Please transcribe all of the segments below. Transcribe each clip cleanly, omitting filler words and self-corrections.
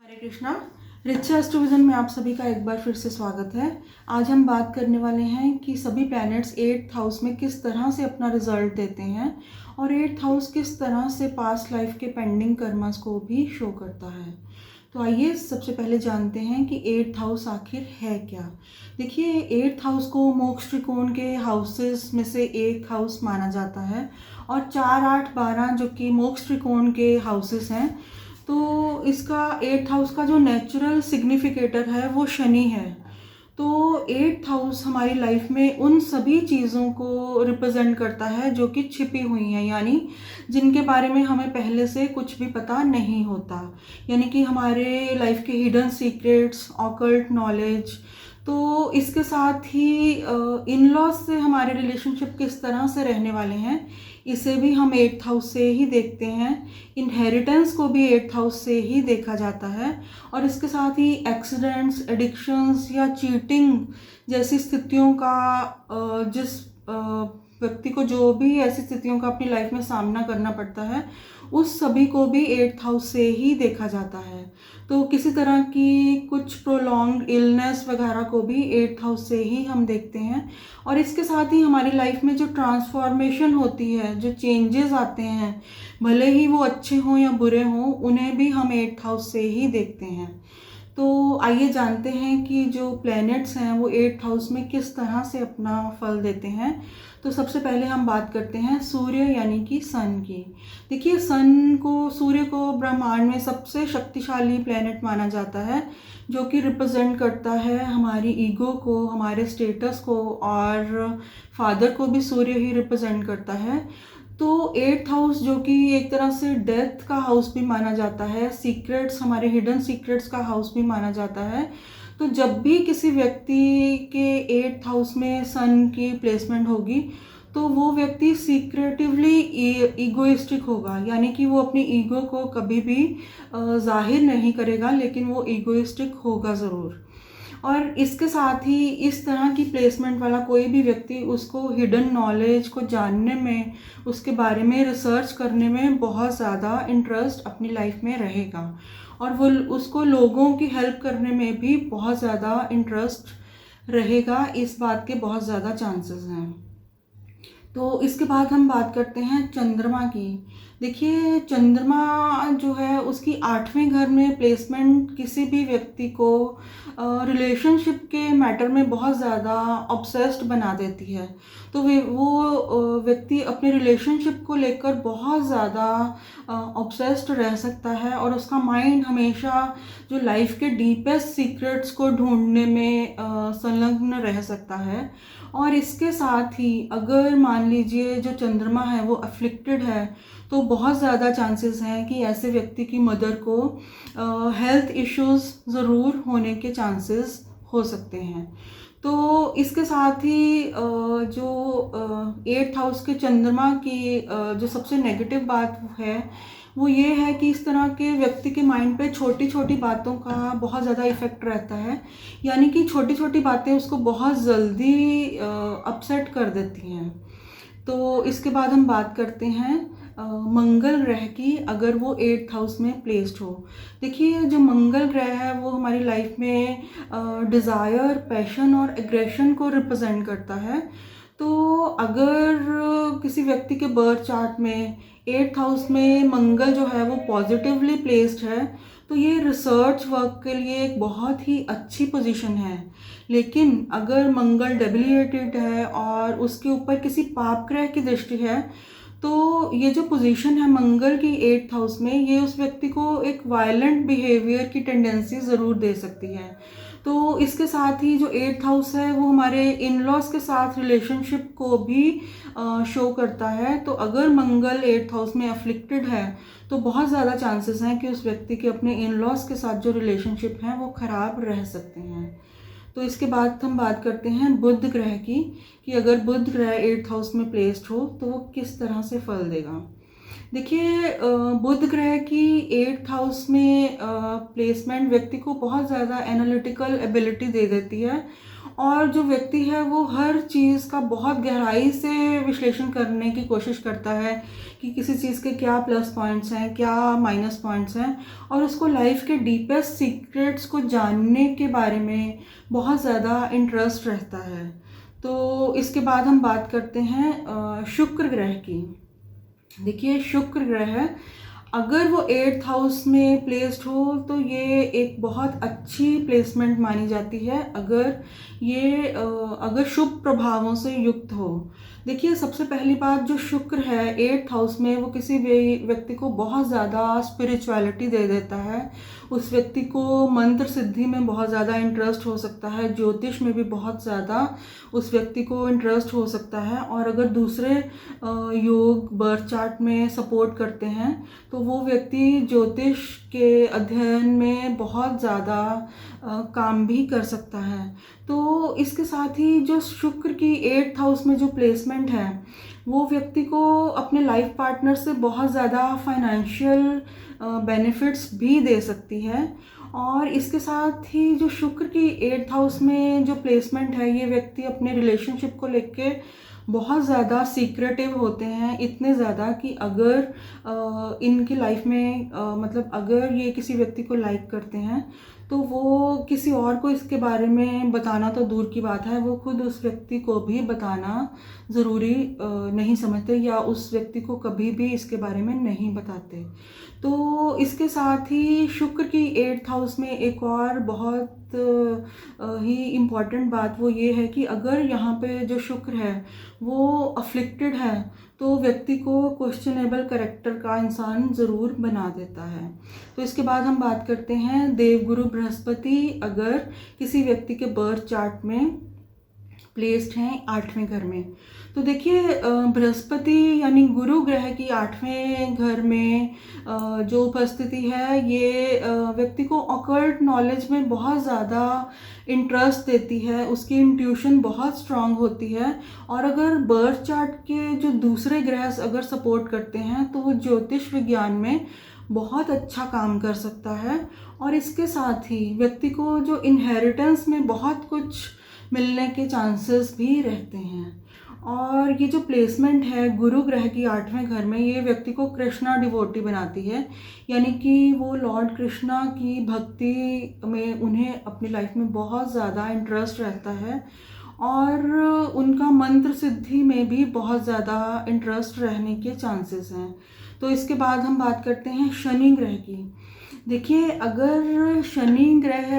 हरे कृष्णा। रिचा एस्ट्रोविजन में आप सभी का एक बार फिर से स्वागत है। आज हम बात करने वाले हैं कि सभी प्लैनेट्स 8th हाउस में किस तरह से अपना रिजल्ट देते हैं और 8th हाउस किस तरह से पास्ट लाइफ के पेंडिंग कर्मास को भी शो करता है। तो आइए सबसे पहले जानते हैं कि 8th हाउस आखिर है क्या। देखिए, 8th हाउस को मोक्ष त्रिकोण के हाउसेस में से एक हाउस माना जाता है और 4, 8, 12 जो कि मोक्ष त्रिकोण के हाउसेस हैं, तो इसका 8th हाउस का जो नेचुरल सिग्निफिकेटर है वो शनि है। तो 8th हाउस हमारी लाइफ में उन सभी चीज़ों को रिप्रेजेंट करता है जो कि छिपी हुई हैं, यानी जिनके बारे में हमें पहले से कुछ भी पता नहीं होता, यानी कि हमारे लाइफ के हिडन सीक्रेट्स, ऑकल्ट नॉलेज। तो इसके साथ ही इन लॉज से हमारे रिलेशनशिप किस तरह से रहने वाले हैं, इसे भी हम 8th हाउस से ही देखते हैं। इनहेरिटेंस को भी 8th हाउस से ही देखा जाता है और इसके साथ ही एक्सीडेंट्स, एडिक्शंस या चीटिंग जैसी स्थितियों का जिस व्यक्ति को जो भी ऐसी स्थितियों का अपनी लाइफ में सामना करना पड़ता है, उस सभी को भी 8th हाउस से ही देखा जाता है। तो किसी तरह की कुछ प्रोलॉन्ग इलनेस वगैरह को भी 8th हाउस से ही हम देखते हैं। और इसके साथ ही हमारी लाइफ में जो ट्रांसफॉर्मेशन होती है, जो चेंजेस आते हैं, भले ही वो अच्छे हों या बुरे हों, उन्हें भी हम 8th हाउस से ही देखते हैं। तो आइए जानते हैं कि जो प्लैनेट्स हैं वो 8th हाउस में किस तरह से अपना फल देते हैं। तो सबसे पहले हम बात करते हैं सूर्य यानी कि सन की। देखिए, सूर्य को ब्रह्मांड में सबसे शक्तिशाली प्लैनेट माना जाता है, जो कि रिप्रेजेंट करता है हमारी ईगो को, हमारे स्टेटस को, और फादर को भी सूर्य ही रिप्रेजेंट करता है। तो 8th हाउस जो कि एक तरह से डेथ का हाउस भी माना जाता है, सीक्रेट्स, हमारे हिडन सीक्रेट्स का हाउस भी माना जाता है। तो जब भी किसी व्यक्ति के 8th हाउस में सन की प्लेसमेंट होगी, तो वो व्यक्ति सीक्रेटिवली ईगोइस्टिक होगा, यानी कि वो अपनी ईगो को कभी भी जाहिर नहीं करेगा, लेकिन वो ईगोइस्टिक होगा ज़रूर। और इसके साथ ही इस तरह की प्लेसमेंट वाला कोई भी व्यक्ति, उसको हिडन नॉलेज को जानने में, उसके बारे में रिसर्च करने में बहुत ज़्यादा इंटरेस्ट अपनी लाइफ में रहेगा और वो उसको लोगों की हेल्प करने में भी बहुत ज़्यादा इंटरेस्ट रहेगा। इस बात के बहुत ज़्यादा चांसेस हैं। तो इसके बाद हम बात करते हैं चंद्रमा की। देखिए, चंद्रमा जो है उसकी 8वें घर में प्लेसमेंट किसी भी व्यक्ति को रिलेशनशिप के मैटर में बहुत ज़्यादा ऑब्सेस्ड बना देती है। तो वो व्यक्ति अपने रिलेशनशिप को लेकर बहुत ज़्यादा ऑब्सेस्ड रह सकता है और उसका माइंड हमेशा जो लाइफ के डीपेस्ट सीक्रेट्स को ढूंढने में संलग्न रह सकता है। और इसके साथ ही अगर मान लीजिए जो चंद्रमा है वो अफ्लिक्टेड है, तो बहुत ज़्यादा चांसेस हैं कि ऐसे व्यक्ति की मदर को हेल्थ इश्यूज़ ज़रूर होने के चांसेस हो सकते हैं। तो इसके साथ ही जो 8th हाउस के चंद्रमा की जो सबसे नेगेटिव बात है वो ये है कि इस तरह के व्यक्ति के माइंड पे छोटी छोटी बातों का बहुत ज़्यादा इफ़ेक्ट रहता है, यानी कि छोटी छोटी बातें उसको बहुत जल्दी अपसेट कर देती हैं। तो इसके बाद हम बात करते हैं मंगल ग्रह की, अगर वो 8th हाउस में प्लेस्ड हो। देखिए, जो मंगल ग्रह है वो हमारी लाइफ में डिज़ायर, पैशन और एग्रेशन को रिप्रेजेंट करता है। तो अगर किसी व्यक्ति के बर्थ चार्ट में 8th हाउस में मंगल जो है वो पॉजिटिवली प्लेस्ड है, तो ये रिसर्च वर्क के लिए एक बहुत ही अच्छी पोजीशन है। लेकिन अगर मंगल डेबिलिएटेड है और उसके ऊपर किसी पाप ग्रह की दृष्टि है, तो ये जो पोजीशन है मंगल की 8th हाउस में, ये उस व्यक्ति को एक वायलेंट बिहेवियर की टेंडेंसी ज़रूर दे सकती है। तो इसके साथ ही जो 8th हाउस है वो हमारे इन लॉज के साथ रिलेशनशिप को भी शो करता है। तो अगर मंगल 8th हाउस में अफ्लिक्टेड है, तो बहुत ज़्यादा चांसेस हैं कि उस व्यक्ति के अपने इन लॉज के साथ जो रिलेशनशिप हैं वो ख़राब रह सकते हैं। तो इसके बाद हम बात करते हैं बुध ग्रह की, कि अगर बुध ग्रह 8th हाउस में प्लेस्ड हो तो वो किस तरह से फल देगा। देखिए, बुध ग्रह की 8th हाउस में प्लेसमेंट व्यक्ति को बहुत ज़्यादा एनालिटिकल एबिलिटी दे देती है और जो व्यक्ति है वो हर चीज़ का बहुत गहराई से विश्लेषण करने की कोशिश करता है कि किसी चीज़ के क्या प्लस पॉइंट्स हैं, क्या माइनस पॉइंट्स हैं, और उसको लाइफ के डीपेस्ट सीक्रेट्स को जानने के बारे में बहुत ज़्यादा इंटरेस्ट रहता है। तो इसके बाद हम बात करते हैं शुक्र ग्रह की। देखिए, शुक्र ग्रह अगर वो 8th हाउस में प्लेस्ड हो तो ये एक बहुत अच्छी प्लेसमेंट मानी जाती है, अगर शुभ प्रभावों से युक्त हो। देखिए, सबसे पहली बात, जो शुक्र है 8th हाउस में, वो किसी व्यक्ति को बहुत ज़्यादा स्पिरिचुअलिटी दे देता है। उस व्यक्ति को मंत्र सिद्धि में बहुत ज़्यादा इंटरेस्ट हो सकता है, ज्योतिष में भी बहुत ज़्यादा उस व्यक्ति को इंटरेस्ट हो सकता है। और अगर दूसरे योग बर्थ चार्ट में सपोर्ट करते हैं तो वो व्यक्ति ज्योतिष के अध्ययन में बहुत ज़्यादा काम भी कर सकता है। तो इसके साथ ही जो शुक्र की 8th हाउस में जो प्लेसमेंट है, वो व्यक्ति को अपने लाइफ पार्टनर से बहुत ज़्यादा फाइनेंशियल बेनिफिट्स भी दे सकती है। और इसके साथ ही जो शुक्र की 8th हाउस में जो प्लेसमेंट है, ये व्यक्ति अपने रिलेशनशिप को लेके बहुत ज़्यादा सीक्रेटिव होते हैं, इतने ज़्यादा कि अगर इनकी लाइफ में मतलब अगर ये किसी व्यक्ति को लाइक करते हैं तो वो किसी और को इसके बारे में बताना तो दूर की बात है, वो खुद उस व्यक्ति को भी बताना ज़रूरी नहीं समझते, या उस व्यक्ति को कभी भी इसके बारे में नहीं बताते। तो इसके साथ ही शुक्र की 8th हाउस में एक और बहुत ही इम्पॉर्टेंट बात वो ये है कि अगर यहाँ पे जो शुक्र है वो अफ्लिक्टेड है तो व्यक्ति को क्वेश्चनेबल कैरेक्टर का इंसान ज़रूर बना देता है। तो इसके बाद हम बात करते हैं देवगुरु बृहस्पति अगर किसी व्यक्ति के बर्थ चार्ट में प्लेस्ड हैं 8वें घर में। तो देखिए, बृहस्पति यानी गुरु ग्रह की 8वें घर में जो उपस्थिति है, ये व्यक्ति को ऑकल्ट नॉलेज में बहुत ज़्यादा इंटरेस्ट देती है, उसकी इंट्यूशन बहुत स्ट्रांग होती है। और अगर बर्थ चार्ट के जो दूसरे ग्रह अगर सपोर्ट करते हैं तो वो ज्योतिष विज्ञान में बहुत अच्छा काम कर सकता है। और इसके साथ ही व्यक्ति को जो इनहेरिटेंस में बहुत कुछ मिलने के चांसेस भी रहते हैं। और ये जो प्लेसमेंट है गुरु ग्रह की 8वें घर में, ये व्यक्ति को कृष्णा डिवोटी बनाती है, यानी कि वो लॉर्ड कृष्णा की भक्ति में उन्हें अपनी लाइफ में बहुत ज़्यादा इंटरेस्ट रहता है, और उनका मंत्र सिद्धि में भी बहुत ज़्यादा इंटरेस्ट रहने के चांसेस हैं। तो इसके बाद हम बात करते हैं शनि ग्रह की। देखिए, अगर शनि ग्रह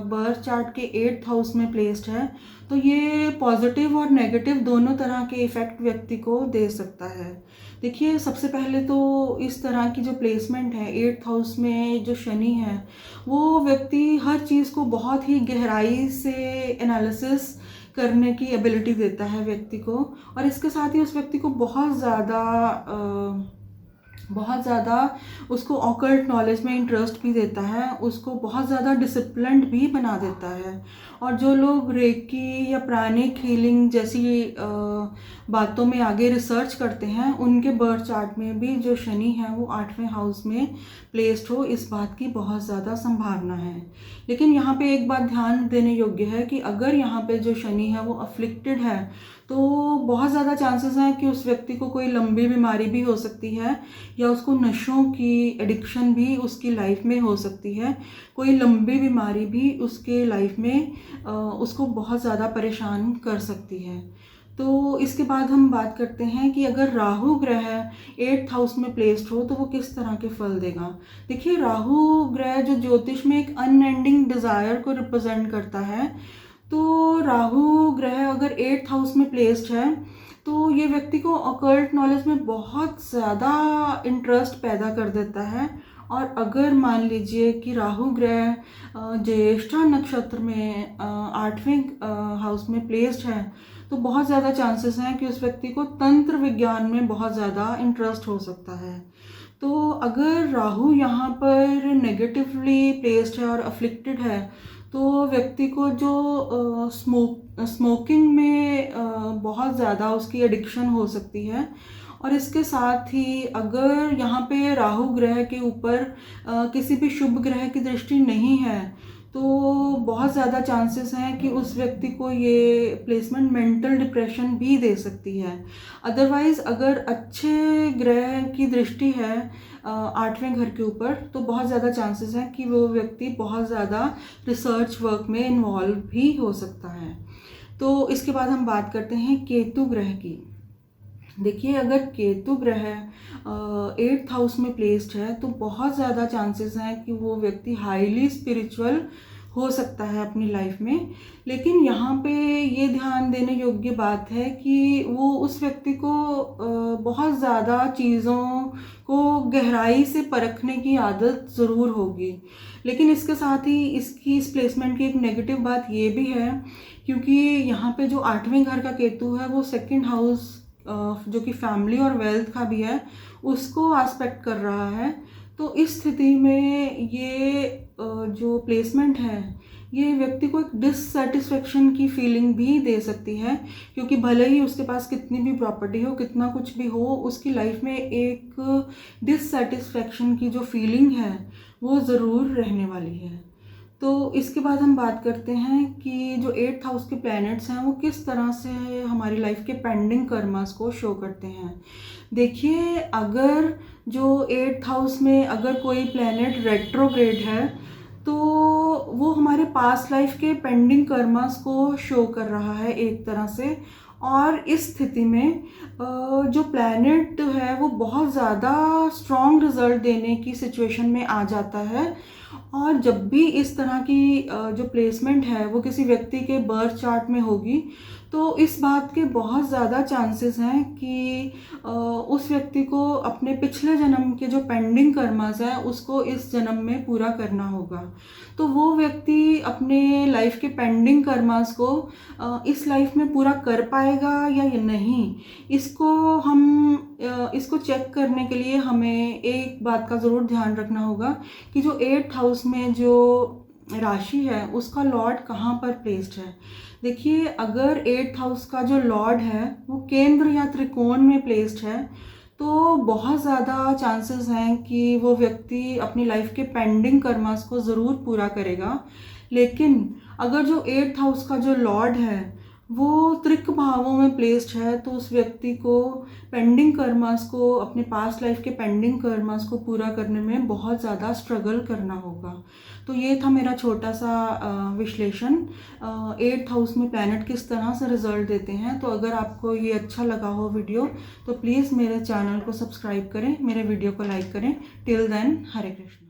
बर्थ चार्ट के 8th हाउस में प्लेस्ड है तो ये पॉजिटिव और नेगेटिव दोनों तरह के इफ़ेक्ट व्यक्ति को दे सकता है। देखिए, सबसे पहले तो इस तरह की जो प्लेसमेंट है 8th हाउस में जो शनि है, वो व्यक्ति हर चीज़ को बहुत ही गहराई से एनालिसिस करने की एबिलिटी देता है व्यक्ति को। और इसके साथ ही उस व्यक्ति को बहुत ज़्यादा उसको ऑकल्ट नॉलेज में इंटरेस्ट भी देता है, उसको बहुत ज़्यादा डिसिप्लिन्ड भी बना देता है। और जो लोग रेकी या प्राणिक हीलिंग जैसी बातों में आगे रिसर्च करते हैं, उनके बर्थ चार्ट में भी जो शनि है वो 8वें हाउस में प्लेस्ड हो, इस बात की बहुत ज़्यादा संभावना है। लेकिन यहाँ पे एक बात ध्यान देने योग्य है कि अगर यहाँ पे जो शनि है वो अफ्लिक्टेड है तो बहुत ज़्यादा चांसेस हैं कि उस व्यक्ति को कोई लंबी बीमारी भी हो सकती है, या उसको नशों की एडिक्शन भी उसकी लाइफ में हो सकती है। कोई लंबी बीमारी भी उसके लाइफ में उसको बहुत ज़्यादा परेशान कर सकती है। तो इसके बाद हम बात करते हैं कि अगर राहु ग्रह 8th हाउस में प्लेस्ड हो तो वो किस तरह के फल देगा। देखिए, राहु ग्रह जो ज्योतिष में एक अनएंडिंग डिज़ायर को रिप्रेजेंट करता है, तो राहु ग्रह अगर 8th हाउस में प्लेस्ड है तो ये व्यक्ति को ऑकल्ट नॉलेज में बहुत ज़्यादा इंटरेस्ट पैदा कर देता है। और अगर मान लीजिए कि राहु ग्रह ज्येष्ठा नक्षत्र में 8वें हाउस में प्लेस्ड है तो बहुत ज़्यादा चांसेस हैं कि उस व्यक्ति को तंत्र विज्ञान में बहुत ज़्यादा इंटरेस्ट हो सकता है। तो अगर राहु यहाँ पर नेगेटिवली प्लेस्ड है और अफ्लिक्टेड है तो व्यक्ति को जो स्मोकिंग में बहुत ज़्यादा उसकी एडिक्शन हो सकती है। और इसके साथ ही अगर यहाँ पे राहु ग्रह के ऊपर किसी भी शुभ ग्रह की दृष्टि नहीं है तो बहुत ज़्यादा चांसेस हैं कि उस व्यक्ति को ये प्लेसमेंट मेंटल डिप्रेशन भी दे सकती है। अदरवाइज़ अगर अच्छे ग्रह की दृष्टि है 8वें घर के ऊपर तो बहुत ज़्यादा चांसेस हैं कि वो व्यक्ति बहुत ज़्यादा रिसर्च वर्क में इन्वॉल्व भी हो सकता है। तो इसके बाद हम बात करते हैं केतु ग्रह की। देखिए, अगर केतु ग्रह 8th हाउस में प्लेस्ड है तो बहुत ज़्यादा चांसेस हैं कि वो व्यक्ति हाईली स्पिरिचुअल हो सकता है अपनी लाइफ में। लेकिन यहाँ पे ये ध्यान देने योग्य बात है कि वो उस व्यक्ति को बहुत ज़्यादा चीज़ों को गहराई से परखने की आदत ज़रूर होगी। लेकिन इसके साथ ही इस प्लेसमेंट की एक नेगेटिव बात ये भी है, क्योंकि यहाँ पे जो 8वें घर का केतु है वो 2nd हाउस जो कि फैमिली और वेल्थ का भी है उसको एस्पेक्ट कर रहा है। तो इस स्थिति में ये जो प्लेसमेंट है ये व्यक्ति को एक डिससेटिस्फेक्शन की फीलिंग भी दे सकती है, क्योंकि भले ही उसके पास कितनी भी प्रॉपर्टी हो, कितना कुछ भी हो, उसकी लाइफ में एक डिससेटिस्फेक्शन की जो फीलिंग है वो ज़रूर रहने वाली है। तो इसके बाद हम बात करते हैं कि जो 8th हाउस के प्लैनेट्स हैं वो किस तरह से हमारी लाइफ के पेंडिंग कर्मास को शो करते हैं। देखिए, अगर जो 8th हाउस में अगर कोई प्लैनेट रेट्रोग्रेड है तो वो हमारे पास्ट लाइफ के पेंडिंग कर्मास को शो कर रहा है एक तरह से। और इस स्थिति में जो प्लैनेट है वो बहुत ज़्यादा स्ट्रॉन्ग रिजल्ट देने की सिचुएशन में आ जाता है। और जब भी इस तरह की जो प्लेसमेंट है वो किसी व्यक्ति के बर्थ चार्ट में होगी तो इस बात के बहुत ज़्यादा चांसेस हैं कि उस व्यक्ति को अपने पिछले जन्म के जो पेंडिंग कर्मास हैं उसको इस जन्म में पूरा करना होगा। तो वो व्यक्ति अपने लाइफ के पेंडिंग कर्मास को इस लाइफ में पूरा कर पाएगा या नहीं, इसको चेक करने के लिए हमें एक बात का ज़रूर ध्यान रखना होगा कि जो 8th हाउस में जो राशि है उसका लॉर्ड कहाँ पर प्लेस्ड है। देखिए, अगर 8th हाउस का जो लॉर्ड है वो केंद्र या त्रिकोण में प्लेस्ड है तो बहुत ज़्यादा चांसेस हैं कि वो व्यक्ति अपनी लाइफ के पेंडिंग कर्मास को ज़रूर पूरा करेगा। लेकिन अगर जो 8th हाउस का जो लॉर्ड है वो त्रिक भावों में प्लेस्ड है तो उस व्यक्ति को पेंडिंग कर्मास को, अपने पास्ट लाइफ के पेंडिंग कर्मास को पूरा करने में बहुत ज़्यादा स्ट्रगल करना होगा। तो ये था मेरा छोटा सा विश्लेषण 8th हाउस में प्लैनेट किस तरह से रिजल्ट देते हैं। तो अगर आपको ये अच्छा लगा हो वीडियो तो प्लीज़ मेरे चैनल को सब्सक्राइब करें, मेरे वीडियो को लाइक करें। टिल देन, हरे कृष्ण।